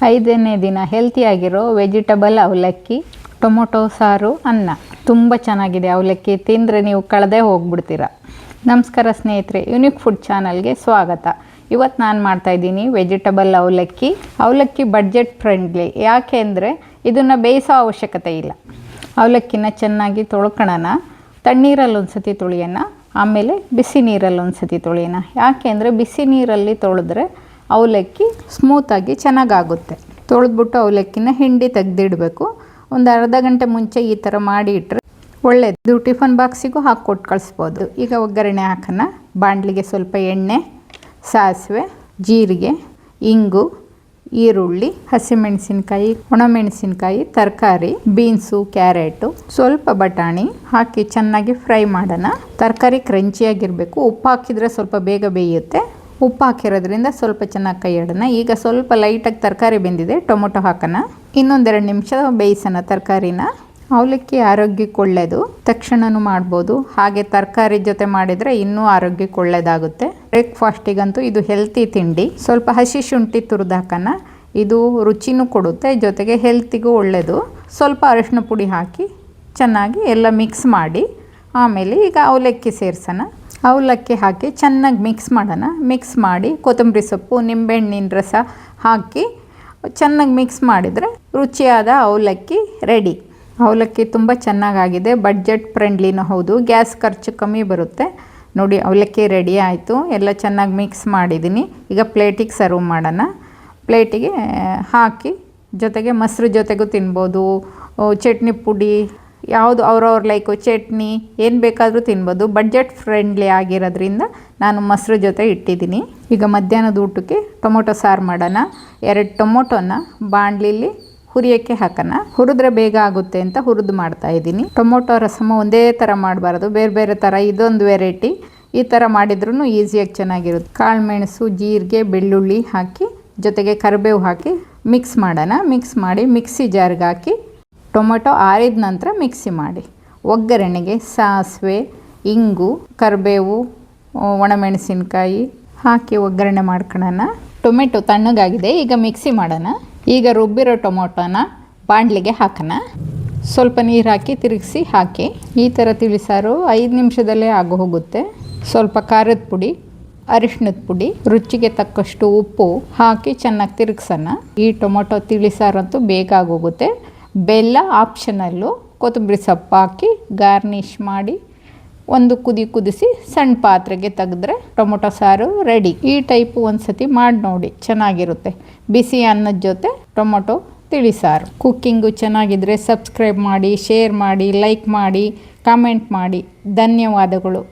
5ನೇ ದಿನ ಹೆಲ್ತಿಯಾಗಿರೋ ವೆಜಿಟಬಲ್ ಅವಲಕ್ಕಿ, ಟೊಮೊಟೊ ಸಾರು, ಅನ್ನ. ತುಂಬ ಚೆನ್ನಾಗಿದೆ ಅವಲಕ್ಕಿ. ತಿಂದರೆ ನೀವು ಕಳೆದೇ ಹೋಗ್ಬಿಡ್ತೀರ. ನಮಸ್ಕಾರ ಸ್ನೇಹಿತರೆ, ಯುನಿಕ್ ಫುಡ್ ಚಾನಲ್ಗೆ ಸ್ವಾಗತ. ಇವತ್ತು ನಾನು ಮಾಡ್ತಾಯಿದ್ದೀನಿ ವೆಜಿಟಬಲ್ ಅವಲಕ್ಕಿ. ಅವಲಕ್ಕಿ ಬಡ್ಜೆಟ್ ಫ್ರೆಂಡ್ಲಿ. ಯಾಕೆ ಅಂದರೆ ಇದನ್ನು ಬೇಯಿಸೋ ಅವಶ್ಯಕತೆ ಇಲ್ಲ. ಅವಲಕ್ಕಿನ ಚೆನ್ನಾಗಿ ತೊಳ್ಕೊಳ್ಳೋಣ. ತಣ್ಣೀರಲ್ಲಿ ಒಂದು ಸತಿ ತೊಳೆಯೋಣ, ಆಮೇಲೆ ಬಿಸಿ ನೀರಲ್ಲಿ ಒಂದು ಸತಿ ತೊಳೆಯೋಣ. ಯಾಕೆ ಅಂದರೆ ಬಿಸಿ ನೀರಲ್ಲಿ ತೊಳೆದ್ರೆ ಅವಲಕ್ಕಿ ಸ್ಮೂತಾಗಿ ಚೆನ್ನಾಗಾಗುತ್ತೆ. ತೊಳೆದ್ಬಿಟ್ಟು ಅವಲಕ್ಕಿನ ಹಿಂಡಿ ತೆಗೆದಿಡಬೇಕು. ಒಂದು ಅರ್ಧ ಗಂಟೆ ಮುಂಚೆ ಈ ಥರ ಮಾಡಿ ಇಟ್ಟರೆ ಒಳ್ಳೆಯದು. ಟಿಫನ್ ಬಾಕ್ಸಿಗೂ ಹಾಕ್ಕೊಟ್ಟು ಕಳಿಸ್ಬೋದು. ಈಗ ಒಗ್ಗರಣೆ ಹಾಕೋಣ. ಬಾಣಲಿಗೆ ಸ್ವಲ್ಪ ಎಣ್ಣೆ, ಸಾಸಿವೆ, ಜೀರಿಗೆ, ಇಂಗು, ಈರುಳ್ಳಿ, ಹಸಿಮೆಣಸಿನ್ಕಾಯಿ, ಒಣಮೆಣಸಿನ್ಕಾಯಿ, ತರಕಾರಿ, ಬೀನ್ಸು, ಕ್ಯಾರೆಟು, ಸ್ವಲ್ಪ ಬಟಾಣಿ ಹಾಕಿ ಚೆನ್ನಾಗಿ ಫ್ರೈ ಮಾಡೋಣ. ತರಕಾರಿ ಕ್ರಂಚಿಯಾಗಿರಬೇಕು. ಉಪ್ಪು ಹಾಕಿದರೆ ಸ್ವಲ್ಪ ಬೇಗ ಬೇಯುತ್ತೆ. ಉಪ್ಪು ಹಾಕಿರೋದ್ರಿಂದ ಸ್ವಲ್ಪ ಚೆನ್ನಾಗಿ ಕೈ ಇಡೋಣ. ಈಗ ಸ್ವಲ್ಪ ಲೈಟಾಗಿ ತರಕಾರಿ ಬೆಂದಿದೆ, ಟೊಮೊಟೊ ಹಾಕೋಣ. ಇನ್ನೊಂದೆರಡು ನಿಮಿಷ ಬೇಯಿಸೋಣ ತರಕಾರಿನ. ಅವಲಕ್ಕಿ ಆರೋಗ್ಯಕ್ಕೆ ಒಳ್ಳೆಯದು. ತಕ್ಷಣವೂ ಮಾಡ್ಬೋದು. ಹಾಗೆ ತರಕಾರಿ ಜೊತೆ ಮಾಡಿದರೆ ಇನ್ನೂ ಆರೋಗ್ಯಕ್ಕೆ ಒಳ್ಳೆಯದಾಗುತ್ತೆ. ಬ್ರೇಕ್ಫಾಸ್ಟಿಗಂತೂ ಇದು ಹೆಲ್ತಿ ತಿಂಡಿ. ಸ್ವಲ್ಪ ಹಸಿ ಶುಂಠಿ ತುರಿದು ಹಾಕೋಣ. ಇದು ರುಚಿನೂ ಕೊಡುತ್ತೆ, ಜೊತೆಗೆ ಹೆಲ್ತಿಗೂ ಒಳ್ಳೆಯದು. ಸ್ವಲ್ಪ ಅರಿಶಿನ ಪುಡಿ ಹಾಕಿ ಚೆನ್ನಾಗಿ ಎಲ್ಲ ಮಿಕ್ಸ್ ಮಾಡಿ ಆಮೇಲೆ ಈಗ ಅವಲಕ್ಕಿ ಸೇರಿಸೋಣ. ಅವಲಕ್ಕಿ ಹಾಕಿ ಚೆನ್ನಾಗಿ ಮಿಕ್ಸ್ ಮಾಡೋಣ. ಮಿಕ್ಸ್ ಮಾಡಿ ಕೊತ್ತಂಬರಿ ಸೊಪ್ಪು, ನಿಂಬೆಹಣ್ಣಿನ ರಸ ಹಾಕಿ ಚೆನ್ನಾಗಿ ಮಿಕ್ಸ್ ಮಾಡಿದರೆ ರುಚಿಯಾದ ಅವಲಕ್ಕಿ ರೆಡಿ. ಅವಲಕ್ಕಿ ತುಂಬ ಚೆನ್ನಾಗಾಗಿದೆ. ಬಡ್ಜೆಟ್ ಫ್ರೆಂಡ್ಲಿನೂ ಹೌದು. ಗ್ಯಾಸ್ ಖರ್ಚು ಕಮ್ಮಿ ಬರುತ್ತೆ. ನೋಡಿ, ಅವಲಕ್ಕಿ ರೆಡಿ ಆಯಿತು. ಎಲ್ಲ ಚೆನ್ನಾಗಿ ಮಿಕ್ಸ್ ಮಾಡಿದ್ದೀನಿ. ಈಗ ಪ್ಲೇಟಿಗೆ ಸರ್ವ್ ಮಾಡೋಣ. ಪ್ಲೇಟಿಗೆ ಹಾಕಿ ಜೊತೆಗೆ ಮೊಸರು ಜೊತೆಗೂ ತಿನ್ಬೋದು. ಚಟ್ನಿ ಪುಡಿ ಯಾವುದು ಅವ್ರವ್ರ ಲೈಕು, ಚಟ್ನಿ ಏನು ಬೇಕಾದರೂ ತಿನ್ಬೋದು. ಬಡ್ಜೆಟ್ ಫ್ರೆಂಡ್ಲಿ ಆಗಿರೋದ್ರಿಂದ ನಾನು ಮೊಸರು ಜೊತೆ ಇಟ್ಟಿದ್ದೀನಿ. ಈಗ ಮಧ್ಯಾಹ್ನದ ಊಟಕ್ಕೆ ಟೊಮೊಟೊ ಸಾರು ಮಾಡೋಣ. 2 ಟೊಮೊಟೊನ ಬಾಣಲಿಲಿ ಹುರಿಯೋಕ್ಕೆ ಹಾಕೋಣ. ಹುರಿದ್ರೆ ಬೇಗ ಆಗುತ್ತೆ ಅಂತ ಹುರಿದು ಮಾಡ್ತಾಯಿದ್ದೀನಿ. ಟೊಮೊಟೊ ರಸಮ ಒಂದೇ ಥರ ಮಾಡಬಾರ್ದು, ಬೇರೆ ಬೇರೆ ಥರ. ಇದೊಂದು ವೆರೈಟಿ. ಈ ಥರ ಮಾಡಿದ್ರೂ ಈಸಿಯಾಗಿ ಚೆನ್ನಾಗಿರುತ್ತೆ. ಕಾಳು ಮೆಣಸು, ಜೀರಿಗೆ, ಬೆಳ್ಳುಳ್ಳಿ ಹಾಕಿ ಜೊತೆಗೆ ಕರಿಬೇವು ಹಾಕಿ ಮಿಕ್ಸ್ ಮಾಡೋಣ. ಮಿಕ್ಸ್ ಮಾಡಿ ಮಿಕ್ಸಿ ಜಾರ್ಗೆ ಹಾಕಿ ಟೊಮೊಟೊ ಆರಿದ ನಂತರ ಮಿಕ್ಸಿ ಮಾಡಿ. ಒಗ್ಗರಣೆಗೆ ಸಾಸಿವೆ, ಇಂಗು, ಕರಿಬೇವು, ಒಣಮೆಣಸಿನ್ಕಾಯಿ ಹಾಕಿ ಒಗ್ಗರಣೆ ಮಾಡ್ಕೊಳ್ಳೋಣ. ಟೊಮೆಟೊ ತಣ್ಣಗಾಗಿದೆ. ಈಗ ಮಿಕ್ಸಿ ಮಾಡೋಣ. ಈಗ ರುಬ್ಬಿರೋ ಟೊಮೊಟೊನ ಬಾಣಲಿಗೆ ಹಾಕೋಣ. ಸ್ವಲ್ಪ ನೀರು ಹಾಕಿ ತಿರುಗಿಸಿ ಹಾಕಿ. ಈ ಥರ ತಿಳಿಸಾರು 5 ನಿಮಿಷದಲ್ಲೇ ಆಗು ಹೋಗುತ್ತೆ. ಸ್ವಲ್ಪ ಖಾರದ ಪುಡಿ, ಅರಿಶಿಣದ ಪುಡಿ, ರುಚಿಗೆ ತಕ್ಕಷ್ಟು ಉಪ್ಪು ಹಾಕಿ ಚೆನ್ನಾಗಿ ತಿರುಗಿಸೋಣ. ಈ ಟೊಮೊಟೊ ತಿಳಿಸಾರಂತೂ ಬೇಗ ಆಗೋಗುತ್ತೆ. ಬೆಲ್ಲ ಆಪ್ಷನಲ್ಲು. ಕೊತ್ತಂಬರಿ ಸೊಪ್ಪು ಹಾಕಿ ಗಾರ್ನಿಷ್ ಮಾಡಿ ಒಂದು ಕುದಿಸಿ ಸಣ್ಣ ಪಾತ್ರೆಗೆ ತೆಗೆದ್ರೆ ಟೊಮೊಟೊ ಸಾರು ರೆಡಿ. ಈ ಟೈಪು ಒಂದು ಸತಿ ಮಾಡಿ ನೋಡಿ, ಚೆನ್ನಾಗಿರುತ್ತೆ. ಬಿಸಿ ಅನ್ನದ ಜೊತೆ ಟೊಮೊಟೊ ತಿಳಿಸಾರು. ಕುಕ್ಕಿಂಗು ಚೆನ್ನಾಗಿದ್ದರೆ ಸಬ್ಸ್ಕ್ರೈಬ್ ಮಾಡಿ, ಶೇರ್ ಮಾಡಿ, ಲೈಕ್ ಮಾಡಿ, ಕಾಮೆಂಟ್ ಮಾಡಿ. ಧನ್ಯವಾದಗಳು.